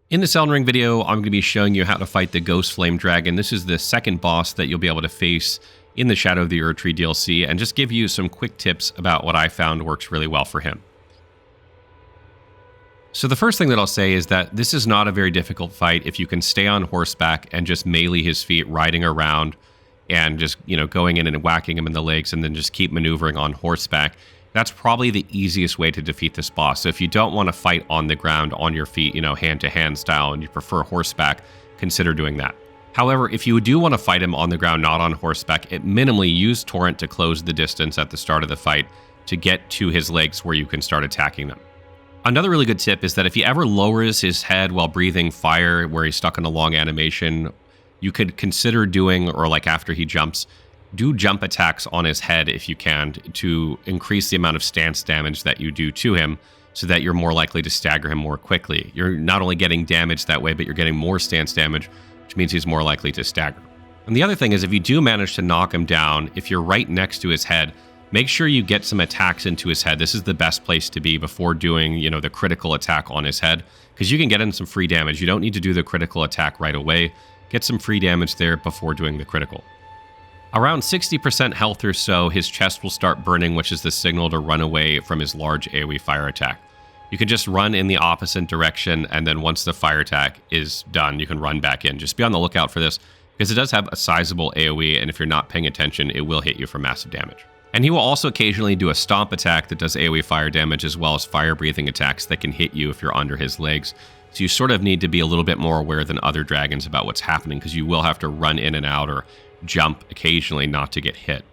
In this Elden Ring video, I'm going to be showing you how to fight the Ghostflame Dragon. This is the second boss that you'll be able to face in the Shadow of the Erdtree DLC, and just give you some quick tips about what I found works really well for him. So the first thing that I'll say is that this is not a very difficult fight if you can stay on horseback and just melee his feet, riding around and just, going in and whacking him in the legs and then just keep maneuvering on horseback. That's probably the easiest way to defeat this boss. So if you don't want to fight on the ground, on your feet, hand-to-hand style, and you prefer horseback, consider doing that. However, if you do want to fight him on the ground, not on horseback, at minimally use Torrent to close the distance at the start of the fight to get to his legs where you can start attacking them. Another really good tip is that if he ever lowers his head while breathing fire, where he's stuck in a long animation, you could consider doing, or like after he jumps, do jump attacks on his head if you can, to increase the amount of stance damage that you do to him, so that you're more likely to stagger him more quickly. You're not only getting damage that way, but you're getting more stance damage, which means he's more likely to stagger. And the other thing is, if you do manage to knock him down, if you're right next to his head, make sure you get some attacks into his head. This is the best place to be before doing, the critical attack on his head, because you can get in some free damage. You don't need to do the critical attack right away. Get some free damage there before doing the critical. Around 60% health or so, his chest will start burning, which is the signal to run away from his large AoE fire attack. You can just run in the opposite direction, and then once the fire attack is done, you can run back in. Just be on the lookout for this, because it does have a sizable AoE, and if you're not paying attention, it will hit you for massive damage. And he will also occasionally do a stomp attack that does AoE fire damage, as well as fire breathing attacks that can hit you if you're under his legs. So you sort of need to be a little bit more aware than other dragons about what's happening, because you will have to run in and out or jump occasionally not to get hit.